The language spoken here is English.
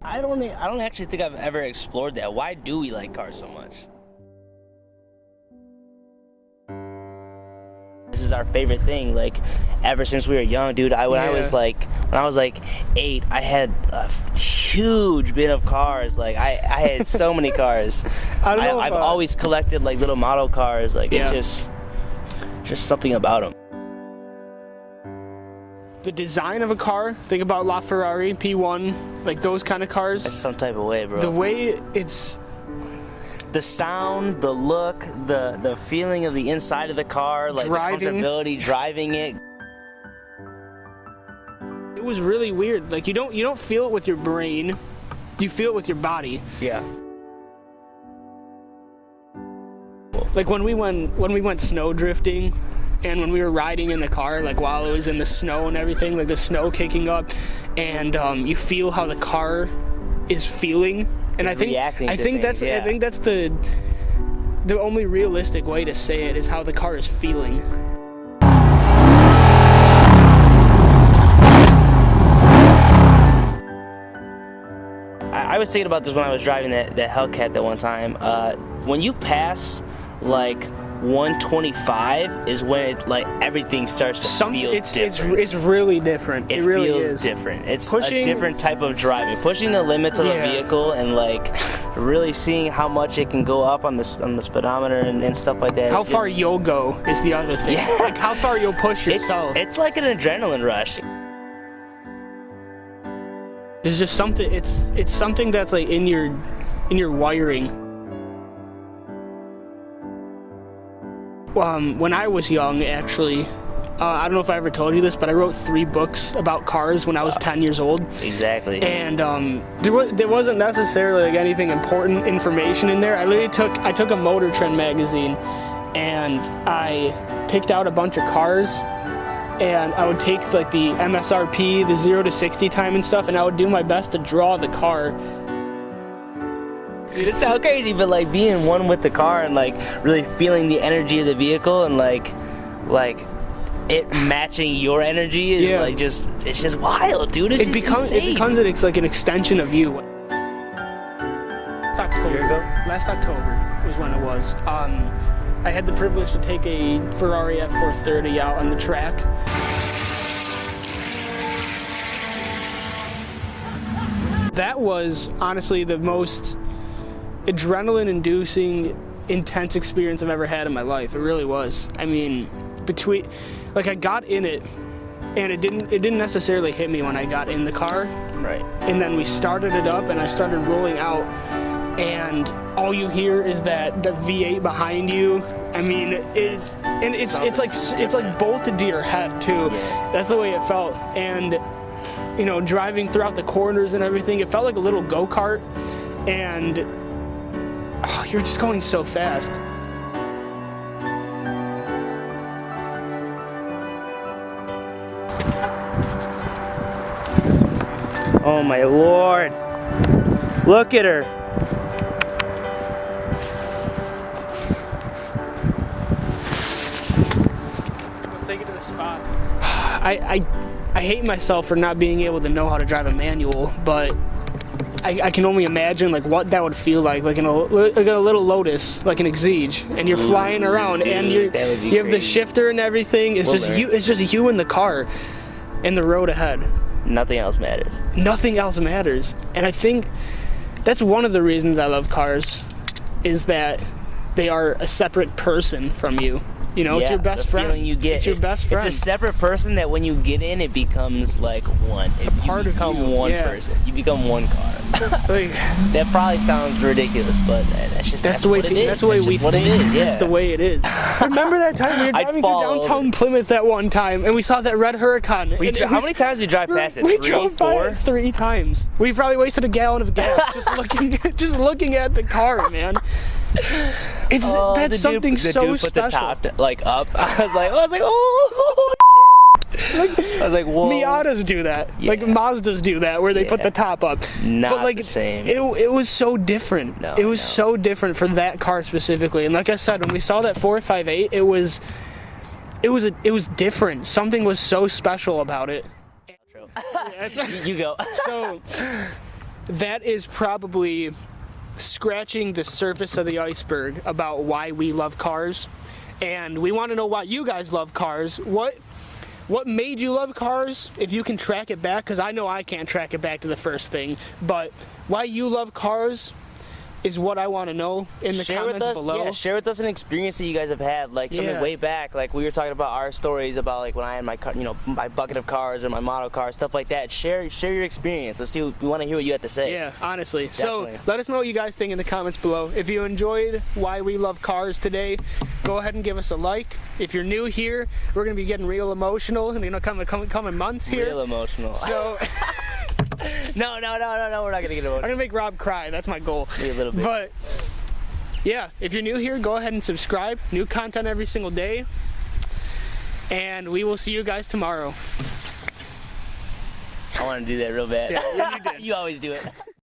I don't actually think I've ever explored that. Why do we like cars so much? This is our favorite thing, like, ever since we were young, dude. When I was like 8, I had a huge bin of cars. Like, I had so many cars. I've always collected like little model cars. Like, it's just something about them. The design of a car, think about LaFerrari, P1, like those kind of cars. That's some type of way, bro. The way it's... The sound, the look, the feeling of the inside of the car, like driving. The comfortability, driving it. It was really weird. Like, you don't feel it with your brain, you feel it with your body. Yeah. Like when we went snow drifting, and when we were riding in the car, like while it was in the snow and everything, like the snow kicking up, and you feel how the car is feeling. And I think that's the only realistic way to say it, is how the car is feeling. I was thinking about this when I was driving that Hellcat that one time. When you pass like 125 is when it, like, everything starts to feel different. It's really different. It really feels different. It's a different type of driving. Pushing the limits of a vehicle and like really seeing how much it can go up on the speedometer and stuff like that. How far you'll go is the other thing. Yeah. Like how far you'll push yourself. It's like an adrenaline rush. There's just something. It's something that's like in your wiring. When I was young, actually, I don't know if I ever told you this, but I wrote 3 books about cars when I was 10 years old. Exactly. And there wasn't necessarily like anything important information in there. I took a Motor Trend magazine, and I picked out a bunch of cars, and I would take like the MSRP, the 0 to 60 time and stuff, and I would do my best to draw the car. Dude, it sounds crazy, but like being one with the car and like really feeling the energy of the vehicle and like it matching your energy is like it's just wild, dude. It becomes like an extension of you. It's October. Last October was when it was. I had the privilege to take a Ferrari F430 out on the track. That was honestly the most adrenaline-inducing, intense experience I've ever had in my life. It really was. I mean, I got in it, and it didn't necessarily hit me when I got in the car. Right. And then we started it up, and I started rolling out, and all you hear is that the V8 behind you. I mean, it's like bolted to your head too. Yeah. That's the way it felt. And you know, driving throughout the corners and everything, it felt like a little go-kart, and you're just going so fast. Oh my Lord. Look at her. Let's take it to the spot. I hate myself for not being able to know how to drive a manual, but I can only imagine like what that would feel like in a little Lotus, like an Exige, and you're flying around, dude, and you have the shifter and everything. It's just you in the car, and the road ahead. Nothing else matters. Nothing else matters. And I think that's one of the reasons I love cars, is that they are a separate person from you. You know, it's your best friend. Feeling you get. It's your best friend. It's a separate person that when you get in, it becomes like one. You become one person. You become one car. That probably sounds ridiculous, but that's the way it is. That's the way we think. That's the way it is. Remember that time we were driving through downtown Plymouth that one time, and we saw that red Huracan. How many times did we drive past it? We drove by it 3 times. We probably wasted a gallon of gas just looking at the car, man. That's something so special. Put the top like up. I was like, oh. I was like, whoa. Miatas do that. Yeah. Like Mazdas do that, where they put the top up. Not the same. It was so different. It was so different for that car specifically. And like I said, when we saw that 458, it was different. Something was so special about it. You go. So that is probably scratching the surface of the iceberg about why we love cars. And we want to know why you guys love cars. What made you love cars, if you can track it back, because I know I can't track it back to the first thing, but why you love cars is what I want to know in the comments below. Yeah, share with us an experience that you guys have had, like something way back. Like we were talking about our stories about like when I had my car, you know, my bucket of cars or my model car, stuff like that. Share your experience. Let's see. We want to hear what you have to say. Yeah, honestly. Definitely. So let us know what you guys think in the comments below. If you enjoyed why we love cars today, go ahead and give us a like. If you're new here, we're gonna be getting real emotional in the coming months here. Real emotional. So. No, we're not gonna get emotional. I'm gonna make Rob cry. That's my goal. Maybe a little bit. But yeah, if you're new here, go ahead and subscribe. New content every single day. And we will see you guys tomorrow. I want to do that real bad. Yeah, you did. You always do it.